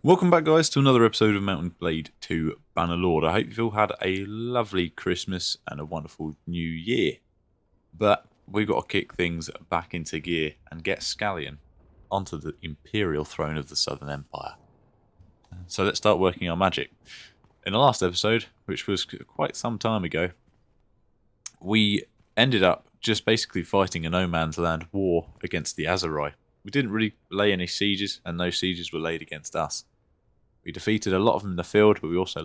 Welcome back, guys, to another episode of Mountain Blade 2 Bannerlord. I hope you've all had a lovely Christmas and a wonderful New Year. But we've got to kick things back into gear and get Scallion onto the Imperial throne of the Southern Empire. So let's start working our magic. In the last episode, which was quite some time ago, we ended up just basically fighting a no man's land war against the Azurai. We didn't really lay any sieges, and no sieges were laid against us. We defeated a lot of them in the field, but we also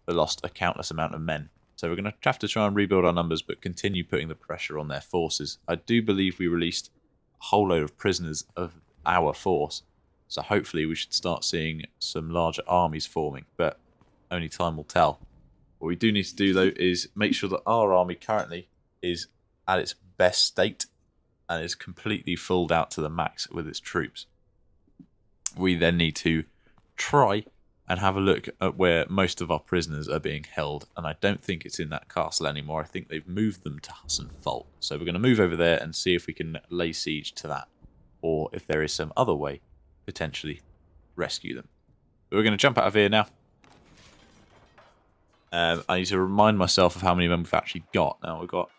lost a countless amount of men. So we're going to have to try and rebuild our numbers, but continue putting the pressure on their forces. I do believe we released a whole load of prisoners of our force, so hopefully we should start seeing some larger armies forming, but only time will tell. What we do need to do, though, is make sure that our army currently is at its best state and is completely filled out to the max with its troops. We then need to try and have a look at where most of our prisoners are being held, and I don't think it's in that castle anymore. I think they've moved them to Husn Fulq. So we're going to move over there and see if we can lay siege to that, or if there is some other way potentially rescue them. But we're going to jump out of here now. I need to remind myself of how many men we've actually got. Now we've got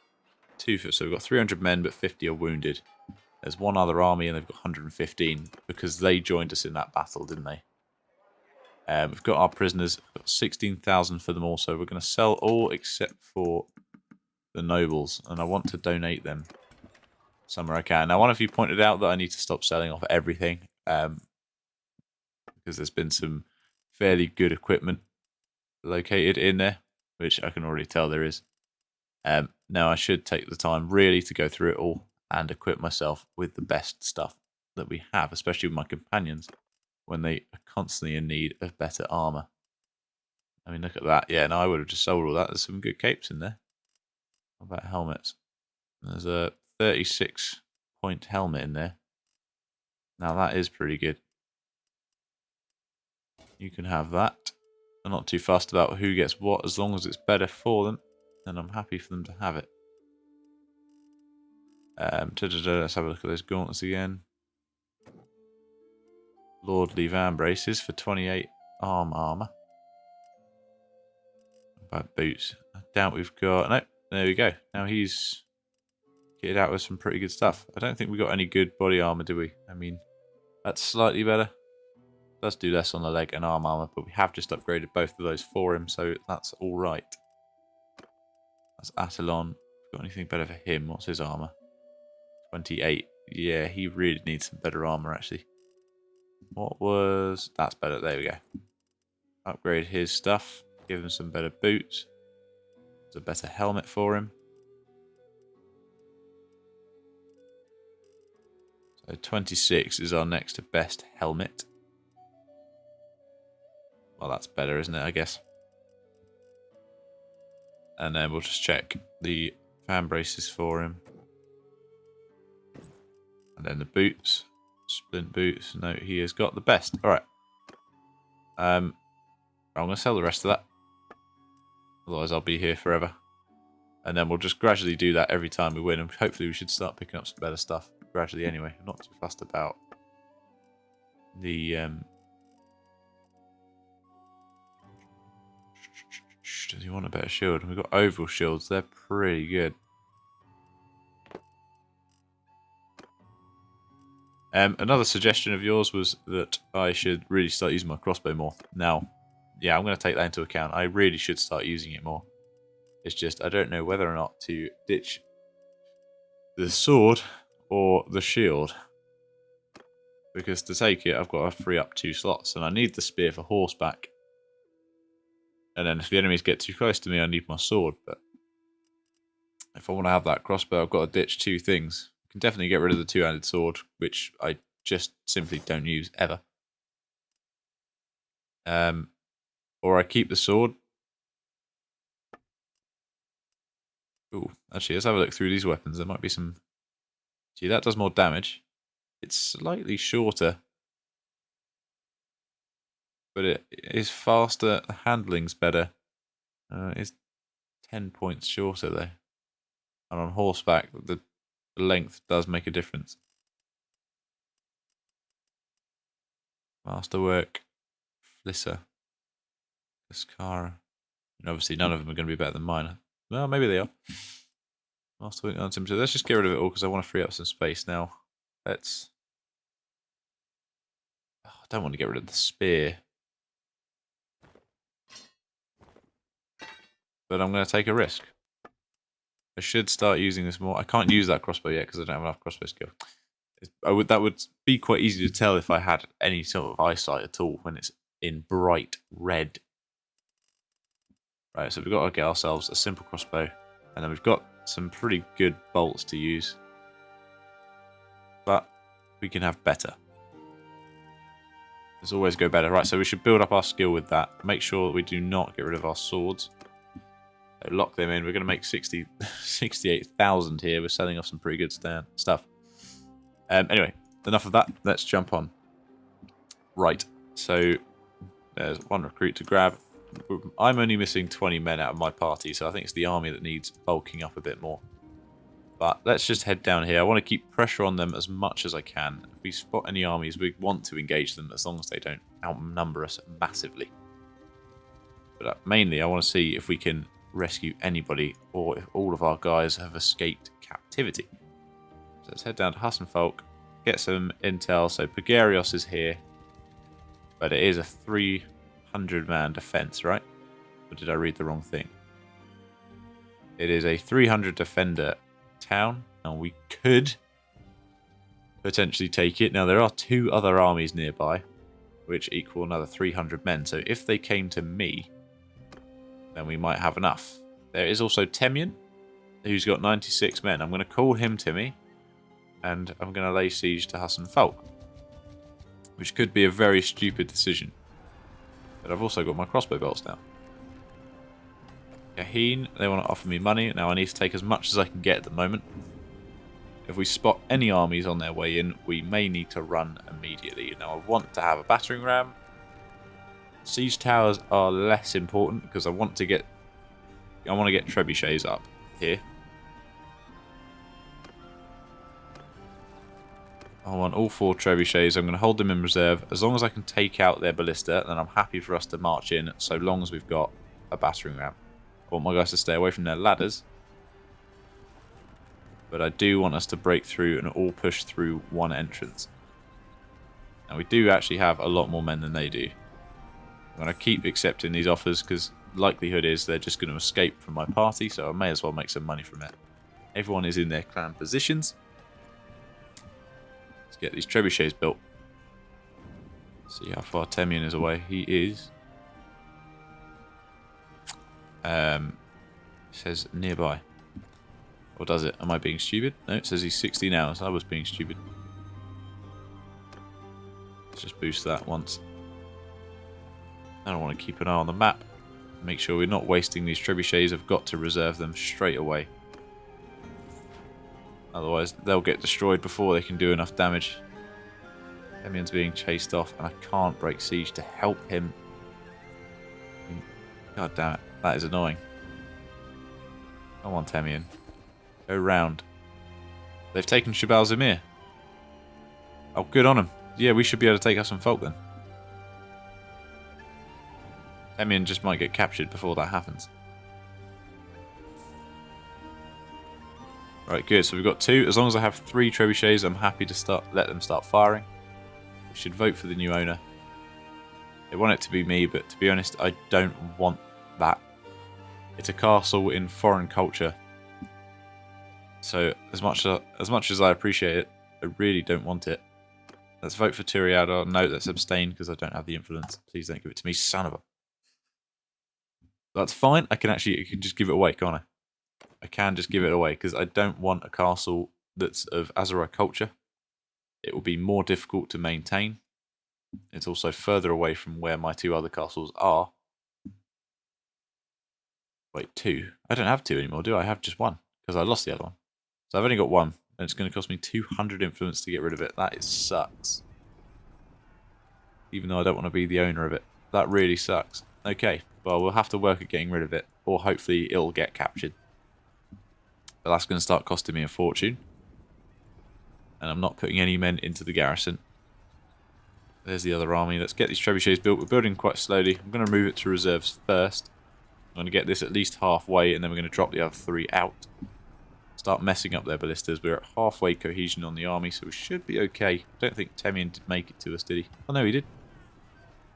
so we've got 300 men, but 50 are wounded. There's one other army, and they've got 115 because they joined us in that battle, didn't they? We've got our prisoners, we've got 16,000 for them all, so we're going to sell all except for the nobles, and I want to donate them somewhere I can. Now, one of you pointed out that I need to stop selling off everything, because there's been some fairly good equipment located in there, which I can already tell there is. Now, I should take the time really to go through it all and equip myself with the best stuff that we have, especially with my companions, when they are constantly in need of better armor. I mean, look at that. Yeah, no, I would have just sold all that. There's some good capes in there. What about helmets? There's a 36-point helmet in there. Now, that is pretty good. You can have that. I'm not too fussed about who gets what, as long as it's better for them, then I'm happy for them to have it. Let's have a look at those gauntlets again. Lordly van braces for 28 armor. About boots? I doubt we've got... No, there we go. Now he's kitted out with some pretty good stuff. I don't think we got any good body armor, do we? I mean, that's slightly better. Does do less on the leg and arm armor, but we have just upgraded both of those for him, so that's all right. That's Attilon. Got anything better for him? What's his armor? 28. Yeah, he really needs some better armor, actually. What was... That's better. There we go. Upgrade his stuff. Give him some better boots. There's a better helmet for him. So 26 is our next best helmet. Well, that's better, isn't it, I guess? And then we'll just check the fan braces for him. And then the boots. Splint boots. No, he has got the best. Alright. I'm going to sell the rest of that. Otherwise, I'll be here forever. And then we'll just gradually do that every time we win. And hopefully we should start picking up some better stuff gradually anyway. I'm not too fussed about the... Does he want a better shield? We've got oval shields. They're pretty good. Another suggestion of yours was that I should really start using my crossbow more. Now, yeah, I'm going to take that into account. I really should start using it more. It's just I don't know whether or not to ditch the sword or the shield. Because to take it, I've got to free up 2 slots, and I need the spear for horseback. And then if the enemies get too close to me, I need my sword. But if I want to have that crossbow, I've got to ditch 2 things. I can definitely get rid of the 2-handed sword, which I just simply don't use ever. Or I keep the sword. Ooh, actually, let's have a look through these weapons. There might be some... Gee, that does more damage. It's slightly shorter. But it is faster. The handling's better. It's 10 points shorter, though. And on horseback, the length does make a difference. Masterwork. Lissa, Cascara. And obviously none of them are going to be better than mine. Well, maybe they are. Master Wing Untim. So let's just get rid of it all because I want to free up some space now. Let's... Oh, I don't want to get rid of the spear. But I'm going to take a risk. I should start using this more. I can't use that crossbow yet because I don't have enough crossbow skill. That would be quite easy to tell if I had any sort of eyesight at all when it's in bright red. Right, so we've got to get ourselves a simple crossbow. And then we've got some pretty good bolts to use. But we can have better. Let's always go better. Right, so we should build up our skill with that. Make sure that we do not get rid of our swords. So lock them in. We're going to make 68,000 here. We're selling off some pretty good stuff. Anyway, enough of that. Let's jump on. Right, so there's one recruit to grab. I'm only missing 20 men out of my party, so I think it's the army that needs bulking up a bit more. But let's just head down here. I want to keep pressure on them as much as I can. If we spot any armies, we want to engage them as long as they don't outnumber us massively. But mainly, I want to see if we can rescue anybody or if all of our guys have escaped captivity. So let's head down to Husn Fulq, get some intel. So Pagarios is here, but it is a 300-man defense, right? Or did I read the wrong thing? It is a 300 defender town, and we could potentially take it. Now, there are 2 other armies nearby, which equal another 300 men. So if they came to me, then we might have enough. There is also Temian, who's got 96 men. I'm going to call him to me, and I'm going to lay siege to Husn Fulq, which could be a very stupid decision. But I've also got my crossbow bolts now. Kaheen, they want to offer me money. Now I need to take as much as I can get at the moment. If we spot any armies on their way in, we may need to run immediately. Now I want to have a battering ram. Siege towers are less important because I want to get trebuchets up here. I want all 4 trebuchets. I'm going to hold them in reserve. As long as I can take out their ballista, then I'm happy for us to march in, so long as we've got a battering ram. I want my guys to stay away from their ladders. But I do want us to break through and all push through one entrance. Now we do actually have a lot more men than they do. I'm going to keep accepting these offers because likelihood is they're just going to escape from my party, so I may as well make some money from it. Everyone is in their clan positions. Let's get these trebuchets built. See how far Temian is away. He is... says nearby. Or does it? Am I being stupid? No, it says he's 60 now, so I was being stupid. Let's just boost that once. I don't want to keep an eye on the map. Make sure we're not wasting these trebuchets. I've got to reserve them straight away. Otherwise, they'll get destroyed before they can do enough damage. Temian's being chased off, and I can't break siege to help him. God damn it. That is annoying. Come on, Temian. Go round. They've taken Shabal Zamir. Oh, good on them. Yeah, we should be able to take Husn Fulq then. Temian just might get captured before that happens. Right, good. So we've got 2. As long as I have 3 trebuchets, I'm happy to let them start firing. We should vote for the new owner. They want it to be me, but to be honest, I don't want that. It's a castle in foreign culture. So as much as I appreciate it, I really don't want it. Let's vote for Tiriador. No, let's abstain because I don't have the influence. Please don't give it to me, son of a... That's fine. I can just give it away, can't I? I can just give it away because I don't want a castle that's of Azerite culture. It will be more difficult to maintain. It's also further away from where my 2 other castles are. Wait, 2? I don't have 2 anymore, do I? I have just 1 because I lost the other one. So I've only got 1, and it's going to cost me 200 influence to get rid of it. That sucks. Even though I don't want to be the owner of it. That really sucks. Okay, well, we'll have to work at getting rid of it, or hopefully it'll get captured. But that's going to start costing me a fortune. And I'm not putting any men into the garrison. There's the other army. Let's get these trebuchets built. We're building quite slowly. I'm going to move it to reserves first. I'm going to get this at least halfway, and then we're going to drop the other 3 out. Start messing up their ballistas. We're at halfway cohesion on the army, so we should be okay. I don't think Temian did make it to us, did he? Oh no, he did.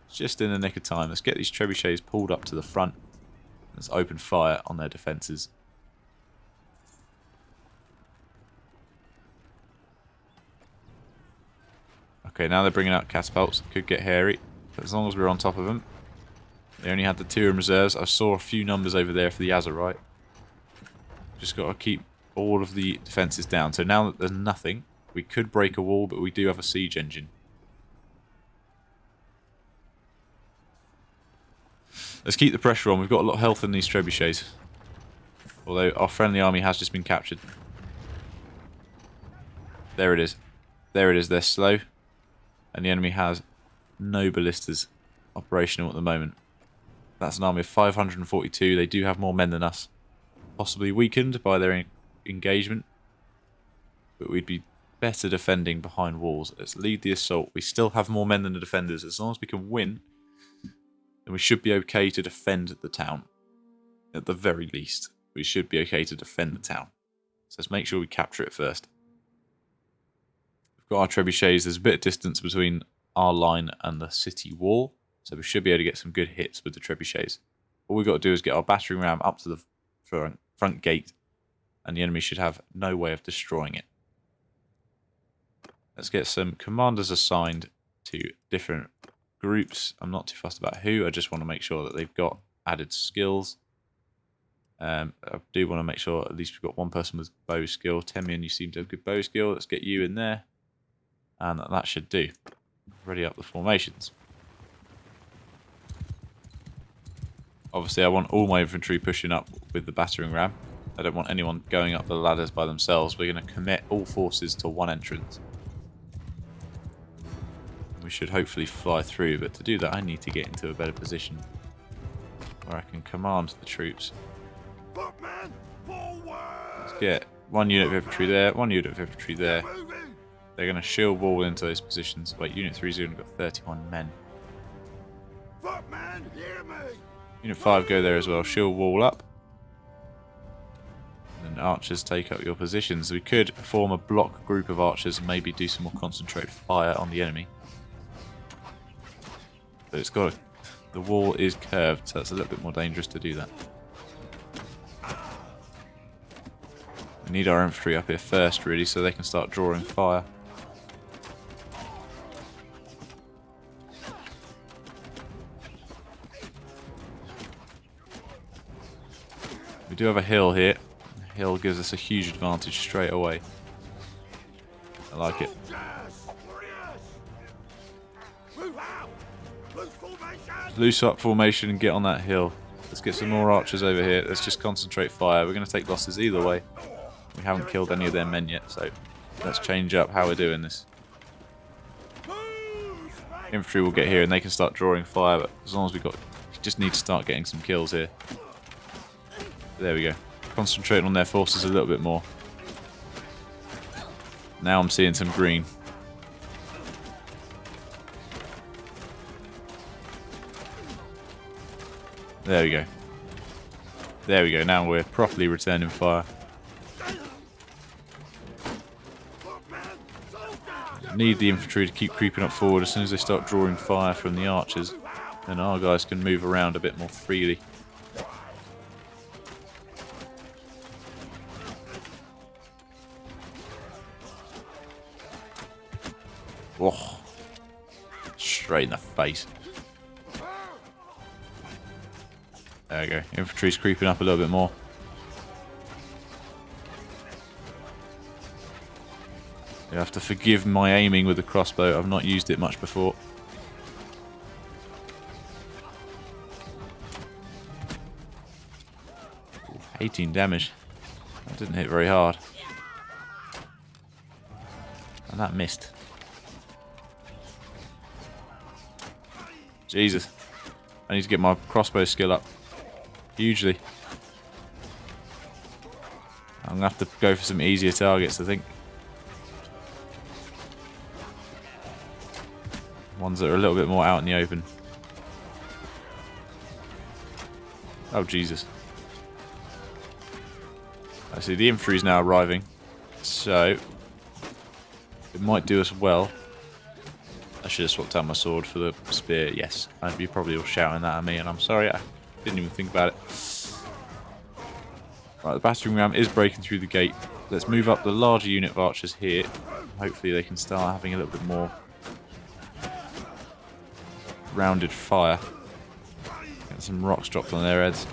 Just in the nick of time. Let's get these trebuchets pulled up to the front. Let's open fire on their defences. Okay, now they're bringing out catapults. Could get hairy, but as long as we're on top of them. They only had the 2 in reserves. I saw a few numbers over there for the Azerite. Just got to keep all of the defences down. So now that there's nothing, we could break a wall, but we do have a siege engine. Let's keep the pressure on. We've got a lot of health in these trebuchets. Although our friendly army has just been captured. There it is. There it is. They're slow. And the enemy has no ballistas operational at the moment. That's an army of 542. They do have more men than us. Possibly weakened by their engagement. But we'd be better defending behind walls. Let's lead the assault. We still have more men than the defenders. As long as we can win, then we should be okay to defend the town. At the very least, we should be okay to defend the town. So let's make sure we capture it first. We've got our trebuchets. There's a bit of distance between our line and the city wall. So we should be able to get some good hits with the trebuchets. All we've got to do is get our battering ram up to the front gate. And the enemy should have no way of destroying it. Let's get some commanders assigned to different groups. I'm not too fussed about who. I just want to make sure that they've got added skills. I do want to make sure at least we've got one person with bow skill. Temian, you seem to have good bow skill. Let's get you in there. And that should do. Ready up the formations. Obviously, I want all my infantry pushing up with the battering ram. I don't want anyone going up the ladders by themselves. We're going to commit all forces to one entrance. We should hopefully fly through, but to do that I need to get into a better position where I can command the troops. Let's get 1 unit of infantry there, 1 unit of infantry there. They're going to shield wall into those positions. Wait, Unit 3's only got 31 men. Unit 5 go there as well, shield wall up. And archers take up your positions. We could form a block group of archers and maybe do some more concentrated fire on the enemy. But it's got the wall is curved, so it's a little bit more dangerous to do that. We need our infantry up here first, really, so they can start drawing fire. We do have a hill here. The hill gives us a huge advantage straight away. I like it. Loose up formation and get on that hill. Let's get some more archers over here. Let's just concentrate fire. We're going to take losses either way. We haven't killed any of their men yet, so let's change up how we're doing this. Infantry will get here and they can start drawing fire, but as long as we just need to start getting some kills here. There we go. Concentrating on their forces a little bit more. Now I'm seeing some green. There we go. There we go. Now we're properly returning fire. Need the infantry to keep creeping up forward. As soon as they start drawing fire from the archers, then our guys can move around a bit more freely. Oh, straight in the face. There we go. Infantry's creeping up a little bit more. You have to forgive my aiming with the crossbow. I've not used it much before. Ooh, 18 damage. That didn't hit very hard. And that missed. Jesus. I need to get my crossbow skill up. Hugely. I'm going to have to go for some easier targets, I think. Ones that are a little bit more out in the open. Oh, Jesus. I see the infantry is now arriving. So, it might do us well. I should have swapped out my sword for the spear. Yes, I'd be probably all shouting that at me, and I'm sorry, I didn't even think about it. Right, the battering ram is breaking through the gate. Let's move up the larger unit of archers here. Hopefully they can start having a little bit more rounded fire. Get some rocks dropped on their heads.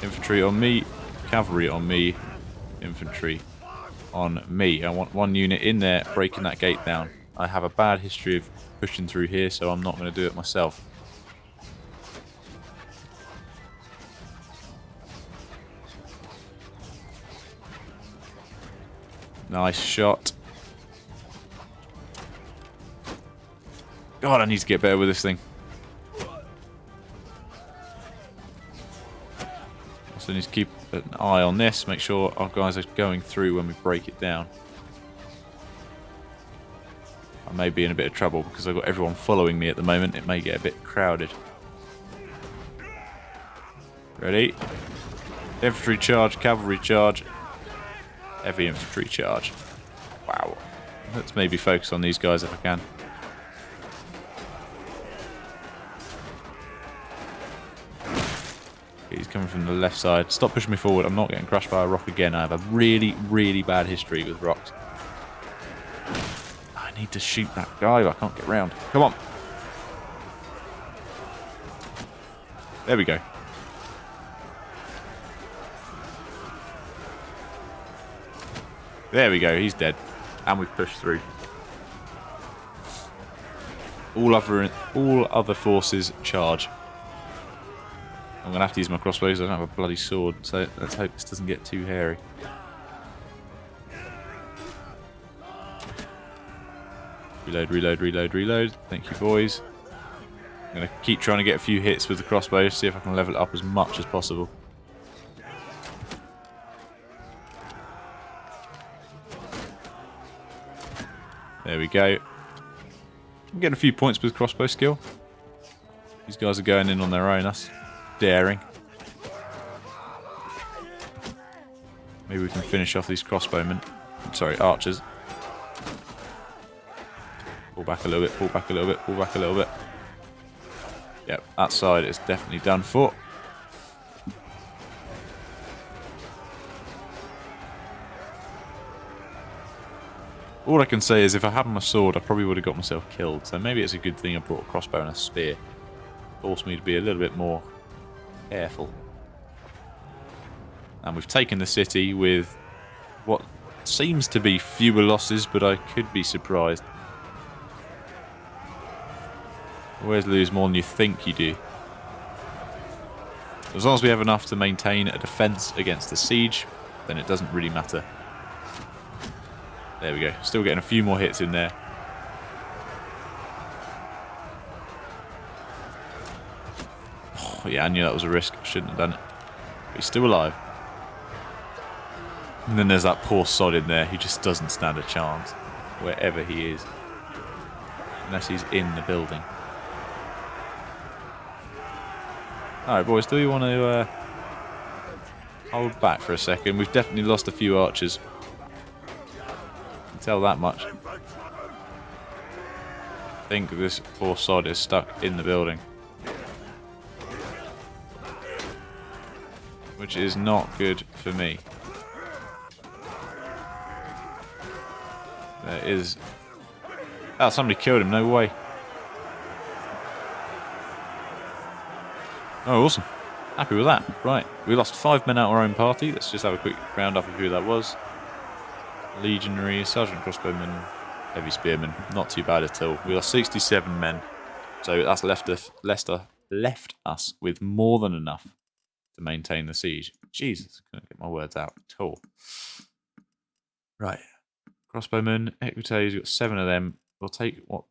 Infantry on me, cavalry on me, infantry on me. I want one unit in there breaking that gate down. I have a bad history of pushing through here, so I'm not going to do it myself. Nice shot. God, I need to get better with this thing. So I need to keep an eye on this, make sure our guys are going through when we break it down. I may be in a bit of trouble because I've got everyone following me at the moment. It may get a bit crowded. Ready? Infantry charge, cavalry charge. Heavy infantry charge. Wow. Let's maybe focus on these guys if I can. He's coming from the left side. Stop pushing me forward. I'm not getting crushed by a rock again. I have a really, really bad history with rocks. I need to shoot that guy, but I can't get round. Come on. There we go. There we go. He's dead. And we've pushed through. All other forces charge. I'm going to have to use my crossbows. I don't have a bloody sword, so let's hope this doesn't get too hairy. Reload, reload, reload, reload. Thank you, boys. I'm going to keep trying to get a few hits with the crossbow, see if I can level it up as much as possible. There we go. I'm getting a few points with crossbow skill. These guys are going in on their own. That's daring. Maybe we can finish off these crossbowmen. Sorry, archers. Pull back a little bit, pull back a little bit, pull back a little bit. Yep, that side is definitely done for. All I can say is if I had my sword, I probably would have got myself killed. So maybe it's a good thing I brought a crossbow and a spear. Forced me to be a little bit more careful. And we've taken the city with what seems to be fewer losses, but I could be surprised. Always lose more than you think you do. As long as we have enough to maintain a defence against the siege, then it doesn't really matter. There we go. Still getting a few more hits in there. Oh, yeah, I knew that was a risk. Shouldn't have done it. But he's still alive. And then there's that poor sod in there. He just doesn't stand a chance. Wherever he is. Unless he's in the building. Alright, boys. Do we want to hold back for a second? We've definitely lost a few archers. Tell that much. I think this poor sod is stuck in the building. Which is not good for me. There is... Oh, somebody killed him, no way. Oh, awesome. Happy with that. Right, we lost 5 men out of our own party. Let's just have a quick round up of who that was. Legionary, Sergeant Crossbowman, Heavy Spearman. Not too bad at all. We lost 67 men. So that's left us with more than enough to maintain the siege. Jesus, couldn't get my words out at all. Right. Crossbowmen, Equites, we've got 7 of them. We'll take what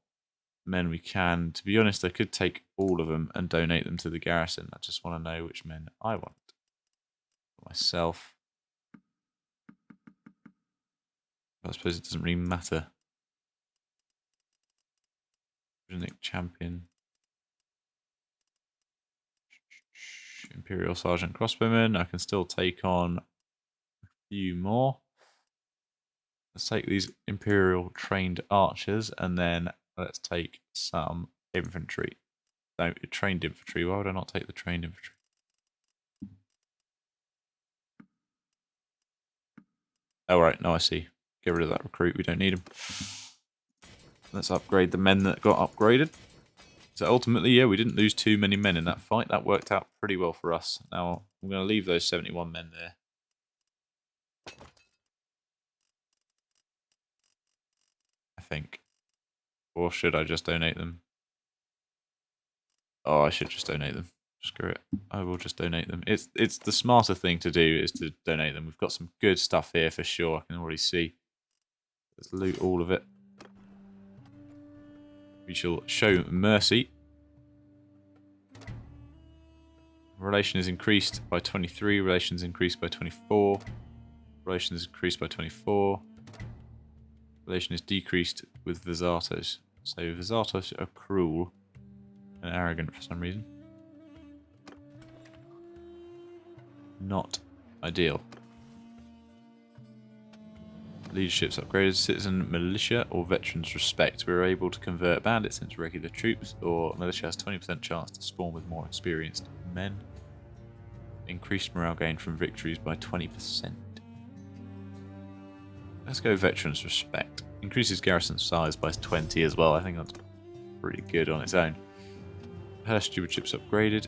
men we can. To be honest, I could take all of them and donate them to the garrison. I just want to know which men I want. For myself. I suppose it doesn't really matter. Runic champion. Imperial sergeant crossbowman. I can still take on a few more. Let's take these Imperial trained archers and then let's take some infantry. No, trained infantry. Why would I not take the trained infantry? Oh, right. No, I see. Get rid of that recruit. We don't need him. Let's upgrade the men that got upgraded. So ultimately, yeah, we didn't lose too many men in that fight. That worked out pretty well for us. Now, I'm going to leave those 71 men there. I think. Or should I just donate them? Oh, I should just donate them. Screw it. I will just donate them. It's the smarter thing to do is to donate them. We've got some good stuff here for sure. I can already see. Let's loot all of it. We shall show mercy. Relation is increased by 23. Relations increased by 24. Relations increased by 24. Relation is decreased with Visatos. So Visatos are cruel and arrogant for some reason. Not ideal. Leadership's upgraded. Citizen militia or veterans respect. We're able to convert bandits into regular troops, or militia has 20% chance to spawn with more experienced men. Increased morale gain from victories by 20%. Let's go veterans respect. Increases garrison size by 20 as well. I think that's pretty good on its own. Her stewardship's upgraded.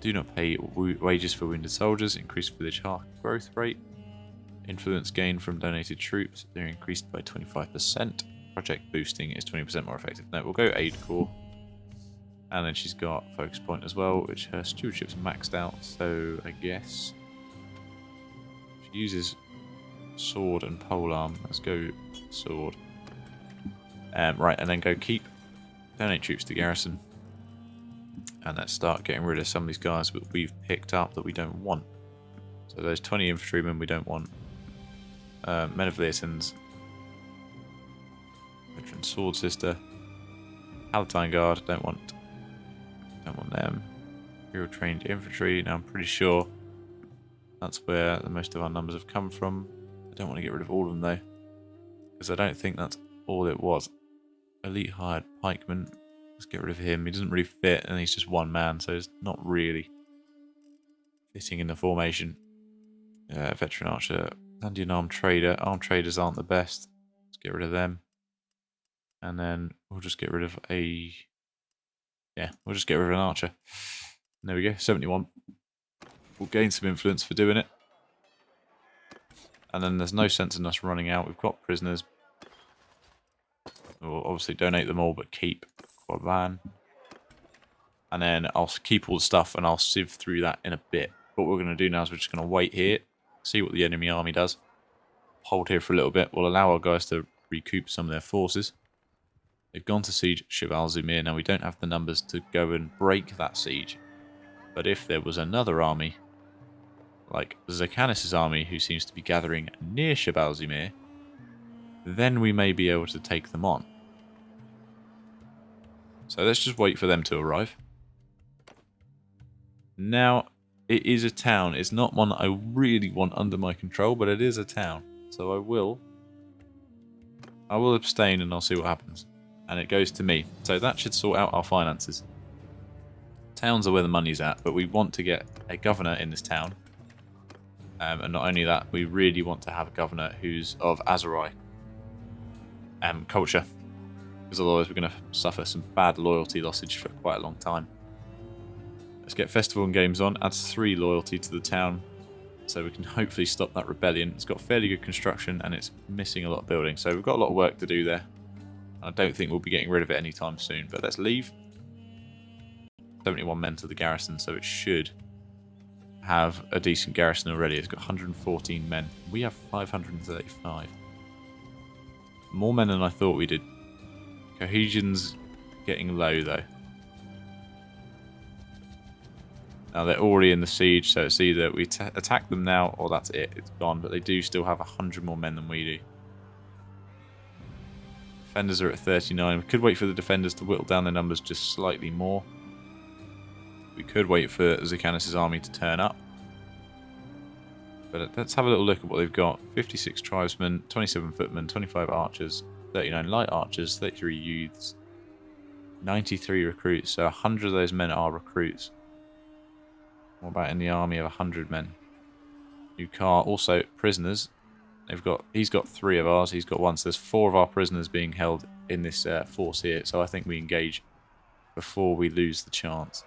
Do not pay wages for wounded soldiers. Increased village growth rate. Influence gain from donated troops. They're increased by 25%. Project boosting is 20% more effective. No, we'll go aid corps. And then she's got focus point as well, which her stewardship's maxed out. So I guess she uses sword and polearm. Let's go sword. Right, and then go keep. Donate troops to garrison. And let's start getting rid of some of these guys that we've picked up that we don't want. So those 20 infantrymen we don't want. Men of Leotins. Veteran Sword Sister. Palatine Guard, don't want them. Imperial trained infantry. Now I'm pretty sure that's where the most of our numbers have come from. I don't want to get rid of all of them though, because I don't think that's all it was. Elite hired pikeman. Let's get rid of him. He doesn't really fit, and he's just one man, so it's not really fitting in the formation. Veteran archer, Indian armed trader. Armed traders aren't the best. Let's get rid of them, and then we'll just get rid of a. Yeah, we'll just get rid of an archer. There we go, 71. We'll gain some influence for doing it. And then there's no sense in us running out. We've got prisoners. We'll obviously donate them all, but keep Quavan. And then I'll keep all the stuff and I'll sieve through that in a bit. What we're going to do now is we're just going to wait here, see what the enemy army does. Hold here for a little bit. We'll allow our guys to recoup some of their forces. They've gone to siege Cheval Zumir. Now we don't have the numbers to go and break that siege. But if there was another army, like Zakanis' army, who seems to be gathering near Cheval Zumir, then we may be able to take them on. So let's just wait for them to arrive. Now, it is a town. It's not one that I really want under my control, but it is a town. So I will abstain and I'll see what happens. And it goes to me. So that should sort out our finances. Towns are where the money's at, but we want to get a governor in this town. And not only that, we really want to have a governor who's of Azerai culture. Because otherwise we're going to suffer some bad loyalty lossage for quite a long time. Let's get festival and games on. Adds 3 loyalty to the town. So we can hopefully stop that rebellion. It's got fairly good construction and it's missing a lot of building. So we've got a lot of work to do there. I don't think we'll be getting rid of it anytime soon. But let's leave. 71 men to the garrison, so it should have a decent garrison already. It's got 114 men. We have 535. More men than I thought we did. Cohesion's getting low though. Now they're already in the siege, so it's either we attack them now or that's it. It's gone, but they do still have 100 more men than we do. Defenders are at 39. We could wait for the defenders to whittle down their numbers just slightly more. We could wait for Zacchaeus' army to turn up. But let's have a little look at what they've got. 56 tribesmen, 27 footmen, 25 archers, 39 light archers, 33 youths, 93 recruits. So 100 of those men are recruits. What about in the army of 100 men? Ukar, also prisoners. He's got 3 of ours, he's got 1. So there's 4 of our prisoners being held in this force here. So I think we engage before we lose the chance.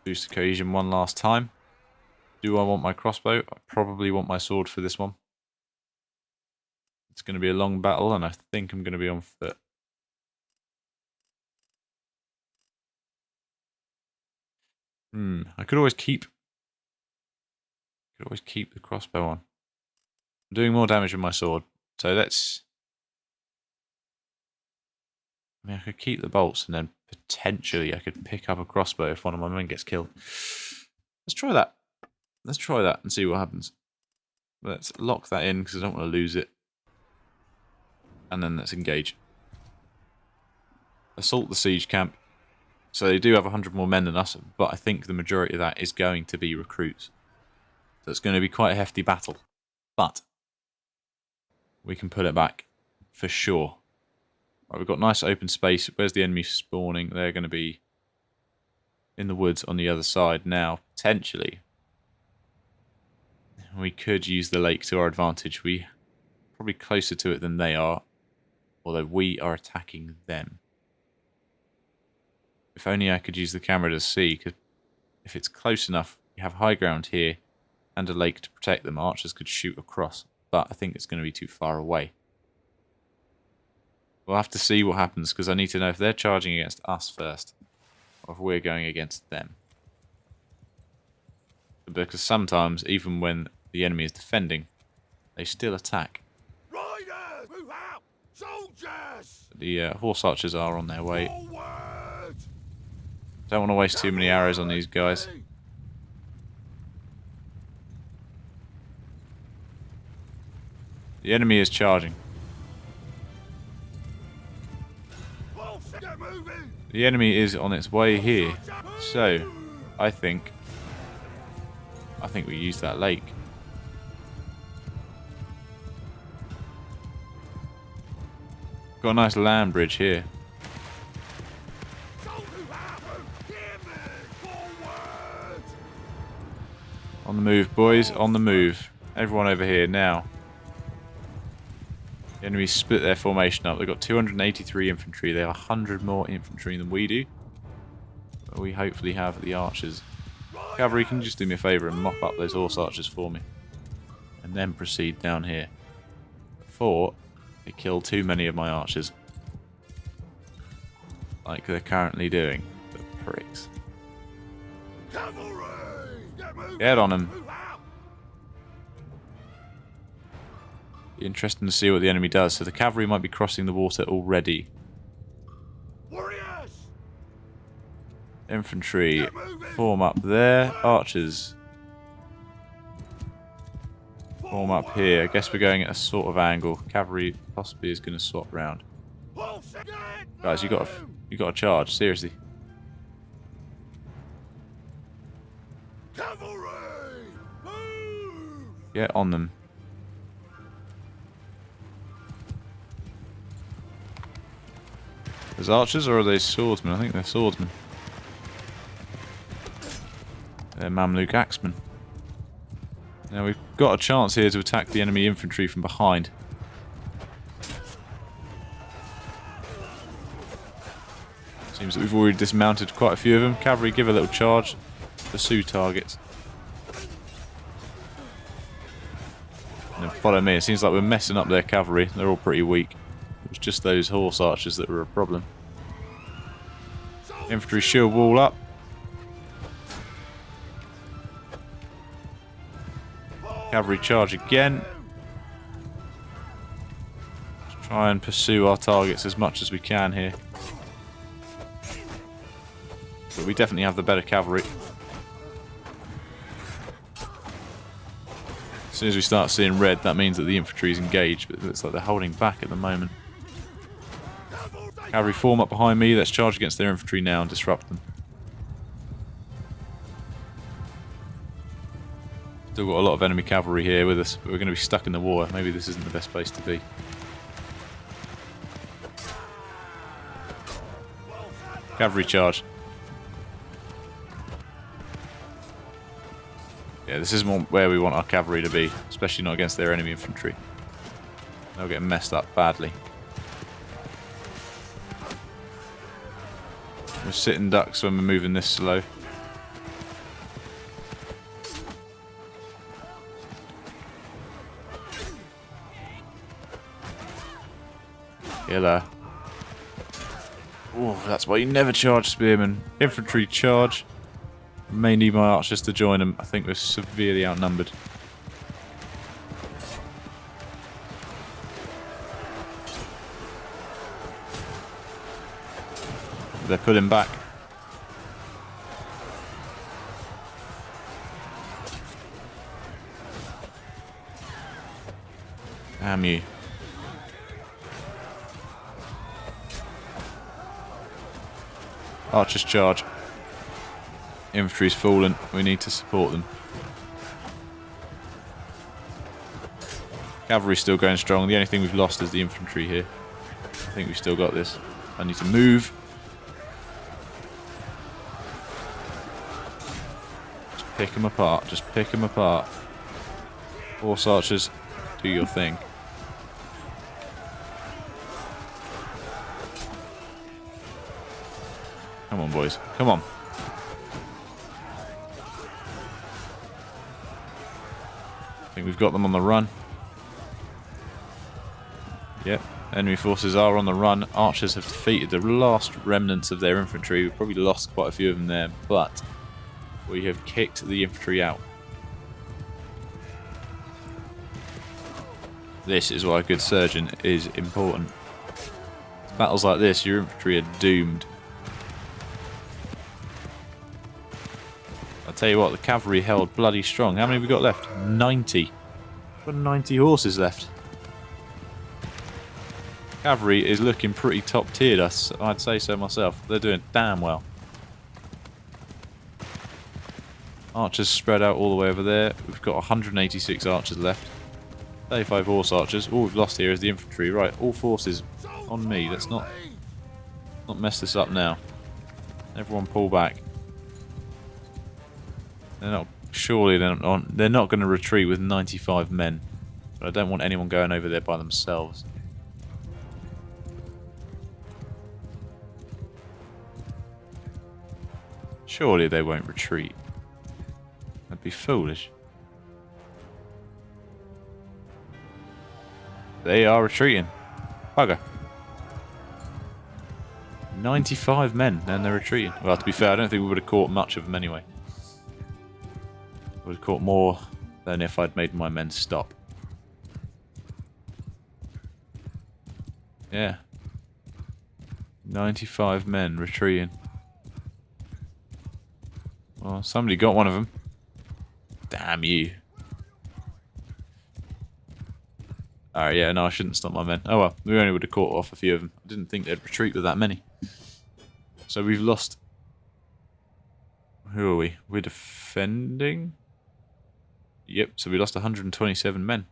Boost the cohesion one last time. Do I want my crossbow? I probably want my sword for this one. It's going to be a long battle, and I think I'm going to be on foot. I could always keep the crossbow on. I'm doing more damage with my sword, so let's... I mean, I could keep the bolts, and then potentially I could pick up a crossbow if one of my men gets killed. Let's try that. Let's try that and see what happens. Let's lock that in because I don't want to lose it. And then let's engage. Assault the siege camp. So they do have 100 more men than us, but I think the majority of that is going to be recruits. So it's going to be quite a hefty battle. But we can put it back for sure. Right, we've got nice open space. Where's the enemy spawning? They're going to be in the woods on the other side now. Potentially, we could use the lake to our advantage. We're probably closer to it than they are, although we are attacking them. If only I could use the camera to see, because if it's close enough, you have high ground here and a lake to protect them. Archers could shoot across, but I think it's going to be too far away. We'll have to see what happens, because I need to know if they're charging against us first, or if we're going against them. Because sometimes, even when the enemy is defending, they still attack. Riders, move out! Soldiers! The horse archers are on their way. Forward! Don't want to waste too many arrows on these guys. The enemy is charging. Get moving! The enemy is on its way here. So, I think we use that lake. Got a nice land bridge here. On the move, boys. On the move. Everyone over here now. The enemy split their formation up. They've got 283 infantry. They have 100 more infantry than we do. But we hopefully have the archers. Cavalry, can you just do me a favour and mop up those horse archers for me? And then proceed down here. Before they kill too many of my archers. Like they're currently doing. The pricks. Get on them. Be interesting to see what the enemy does. So the cavalry might be crossing the water already. Warriors! Infantry, form up there. Archers, form up here. I guess we're going at a sort of angle. Cavalry possibly is going to swap round. Guys, you got to charge. Seriously. Cavalry! Move! Get on them. There's archers, or are they swordsmen? I think they're swordsmen. They're Mamluk axemen. Now we've got a chance here to attack the enemy infantry from behind. Seems that we've already dismounted quite a few of them. Cavalry, give a little charge. Pursue targets. And then follow me. It seems like we're messing up their cavalry. They're all pretty weak. It was just those horse archers that were a problem. Infantry shield wall up. Cavalry charge again. Let's try and pursue our targets as much as we can here. But we definitely have the better cavalry. As soon as we start seeing red, that means that the infantry is engaged, but it looks like they're holding back at the moment. Cavalry form up behind me. Let's charge against their infantry now and disrupt them. Still got a lot of enemy cavalry here with us, but we're going to be stuck in the water. Maybe this isn't the best place to be. Cavalry charge. Yeah, this isn't where we want our cavalry to be, especially not against their enemy infantry. They'll get messed up badly. We're sitting ducks when we're moving this slow. Killer. Oh, that's why you never charge spearmen. Infantry charge. May need my archers to join them. I think we're severely outnumbered. They're pulling back. Damn you. Archers charge. Infantry's fallen. We need to support them. Cavalry's still going strong. The only thing we've lost is the infantry here. I think we've still got this. I need to move. Just pick them apart. Just pick them apart. Horse archers, do your thing. Come on, boys. Come on. I think we've got them on the run. Yep. Enemy forces are on the run. Archers have defeated the last remnants of their infantry. We've probably lost quite a few of them there, but we have kicked the infantry out. This is why a good surgeon is important. Battles like this, your infantry are doomed. I'll tell you what, the cavalry held bloody strong. How many have we got left? 90. We've got 90 horses left. Cavalry is looking pretty top tiered, I'd say so myself. They're doing damn well. Archers spread out all the way over there. We've got 186 archers left. 35 horse archers. All we've lost here is the infantry. Right, all forces on me. Let's not mess this up now. Everyone pull back. Surely they're not going to retreat with 95 men. But I don't want anyone going over there by themselves. Surely they won't retreat. That'd be foolish. They are retreating. Bugger. 95 men and they're retreating. Well, to be fair, I don't think we would have caught much of them anyway. Would have caught more than if I'd made my men stop. Yeah. 95 men retreating. Well, somebody got one of them. Damn you. Alright, yeah, no, I shouldn't stop my men. Oh well, we only would have caught off a few of them. I didn't think they'd retreat with that many. So we've lost... Who are we? We're defending? Yep, so we lost 127 men.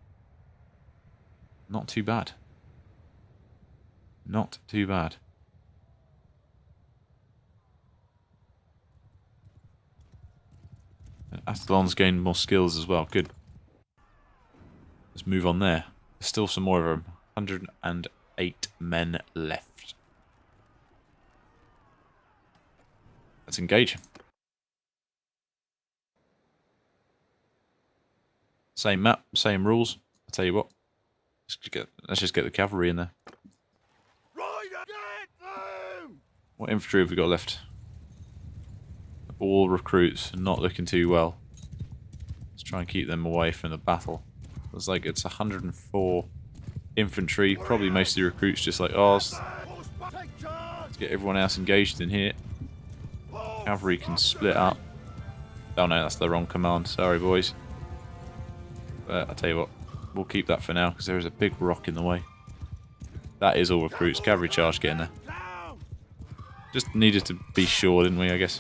Not too bad. Not too bad. Astalon's gained more skills as well. Good. Let's move on there. There's still some more of them. 108 men left. Let's engage. Same map, same rules. I'll tell you what. Let's just get the cavalry in there. Rider, get through! What infantry have we got left? All recruits, not looking too well. Let's try and keep them away from the battle. Looks like it's 104 infantry, probably mostly recruits just like ours. Let's get everyone else engaged in here. Cavalry can split up. Oh no, that's the wrong command. Sorry, boys. But I'll tell you what, we'll keep that for now because there is a big rock in the way. That is all recruits. Cavalry charge getting there. Just needed to be sure, didn't we, I guess?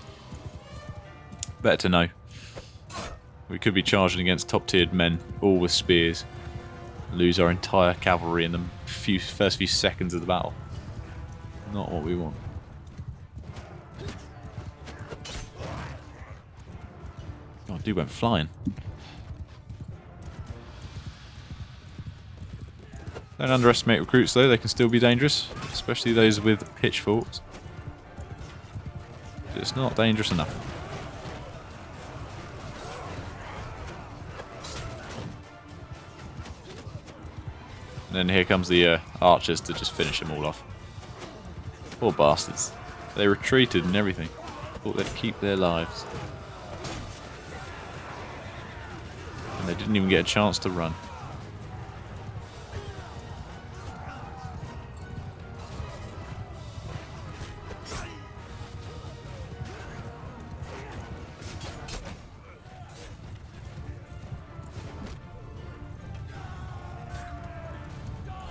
Better to know. We could be charging against top-tiered men, all with spears. Lose our entire cavalry in the first few seconds of the battle. Not what we want. Oh, dude went flying. Don't underestimate recruits, though. They can still be dangerous, especially those with pitchforks. It's not dangerous enough. And then here comes the archers to just finish them all off. Poor bastards. They retreated and everything. Thought they'd keep their lives. And they didn't even get a chance to run.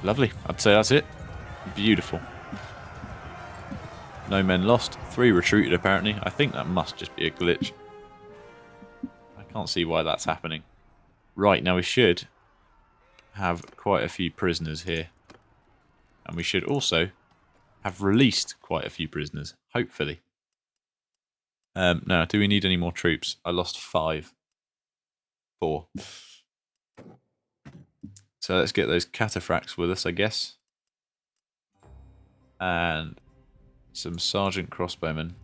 Lovely. I'd say that's it. Beautiful. No men lost. 3 retreated apparently. I think that must just be a glitch. I can't see why that's happening. Right, now we should have quite a few prisoners here. And we should also have released quite a few prisoners. Hopefully. Now, do we need any more troops? I lost 5. 4. So let's get those cataphracts with us, I guess. And some sergeant crossbowmen.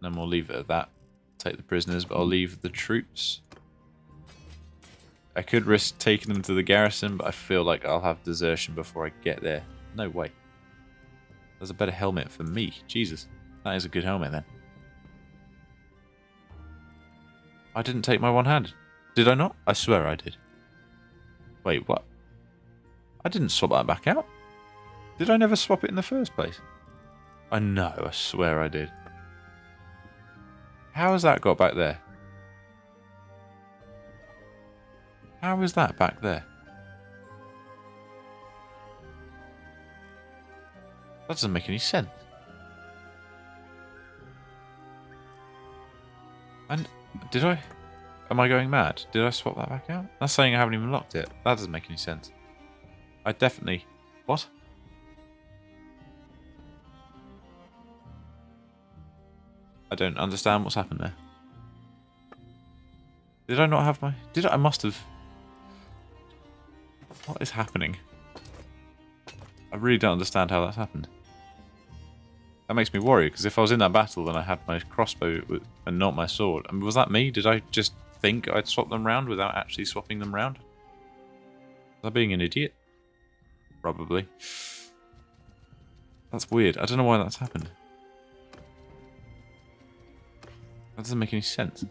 Then we'll leave it at that. Take the prisoners, but I'll leave the troops. I could risk taking them to the garrison, but I feel like I'll have desertion before I get there. No way. There's a better helmet for me. Jesus. That is a good helmet then. I didn't take my one-handed. Did I not? I swear I did. Wait, what? I didn't swap that back out. Did I never swap it in the first place? I know, I swear I did. How has that got back there? How is that back there? That doesn't make any sense. And did I? Am I going mad? Did I swap that back out? That's saying I haven't even locked it. That doesn't make any sense. I definitely... What? I don't understand what's happened there. Did I not have my... Did I? I must have... What is happening? I really don't understand how that's happened. That makes me worry, because if I was in that battle and I had my crossbow and not my sword... I mean, was that me? Did I just think I'd swap them round without actually swapping them round? Was I being an idiot? Probably. That's weird. I don't know why that's happened. That doesn't make any sense.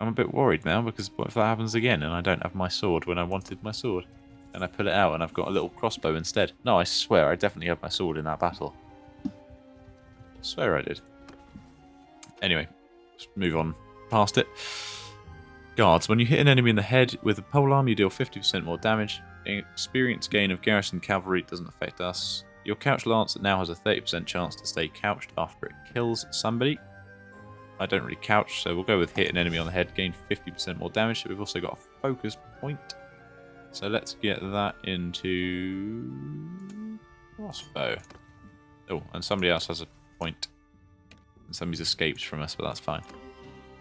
I'm a bit worried now, because what if that happens again and I don't have my sword when I wanted my sword? And I pull it out and I've got a little crossbow instead. No, I swear I definitely had my sword in that battle. I swear I did. Anyway, let's move on past it. Guards. When you hit an enemy in the head with a polearm, you deal 50% more damage. Experience gain of garrison cavalry doesn't affect us. Your couch lance now has a 30% chance to stay couched after it kills somebody. I don't really couch, so we'll go with hit an enemy on the head, gain 50% more damage. We've also got a focus point. So let's get that into crossbow. Oh, and somebody else has a point. And somebody's escaped from us, but that's fine.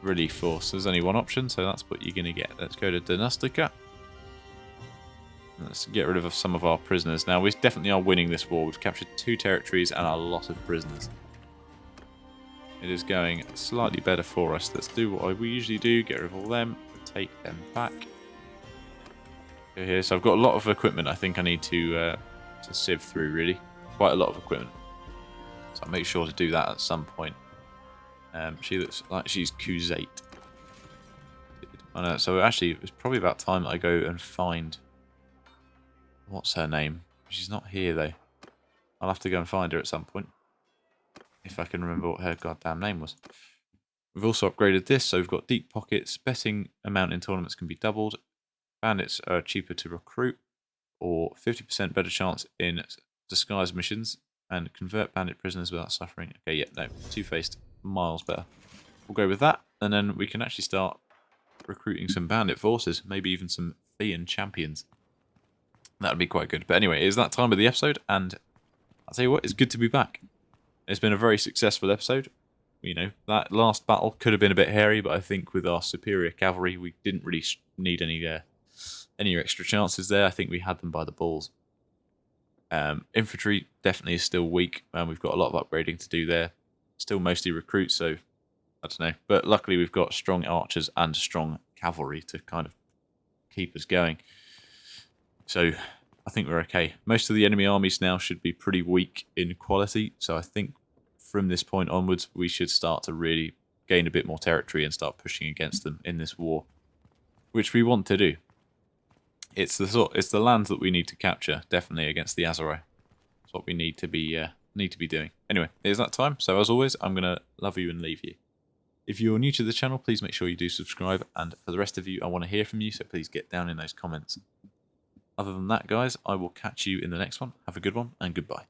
Relief force. There's only one option, so that's what you're going to get. Let's go to Dynastica. Let's get rid of some of our prisoners. Now, we definitely are winning this war. We've captured 2 territories and a lot of prisoners. It is going slightly better for us. Let's do what we usually do. Get rid of all them. Take them back. Go here. So I've got a lot of equipment I think I need to sieve through, really. Quite a lot of equipment. So I'll make sure to do that at some point. She looks like she's Khuzait. I know. So actually, it's probably about time that I go and find... What's her name? She's not here, though. I'll have to go and find her at some point. If I can remember what her goddamn name was. We've also upgraded this, so we've got deep pockets. Betting amount in tournaments can be doubled. bandits are cheaper to recruit, or 50% better chance in disguise missions, and convert bandit prisoners without suffering. Okay, yeah, no, two-faced, miles better. We'll go with that, and then we can actually start recruiting some bandit forces, maybe even some Thean champions. That would be quite good. But anyway, it is that time of the episode, and I'll tell you what, it's good to be back. It's been a very successful episode. You know, that last battle could have been a bit hairy, but I think with our superior cavalry, we didn't really need any extra chances there. I think we had them by the balls. Infantry definitely is still weak, and we've got a lot of upgrading to do there. Still mostly recruits, so I don't know. But luckily we've got strong archers and strong cavalry to kind of keep us going. So I think we're okay. Most of the enemy armies now should be pretty weak in quality, so I think from this point onwards we should start to really gain a bit more territory and start pushing against them in this war, which we want to do. It's the lands that we need to capture, definitely, against the Azorite. It's what we need to be doing. Anyway, it is that time, so as always, I'm going to love you and leave you. If you're new to the channel, please make sure you do subscribe, and for the rest of you, I want to hear from you, so please get down in those comments. Other than that, guys, I will catch you in the next one. Have a good one, and goodbye.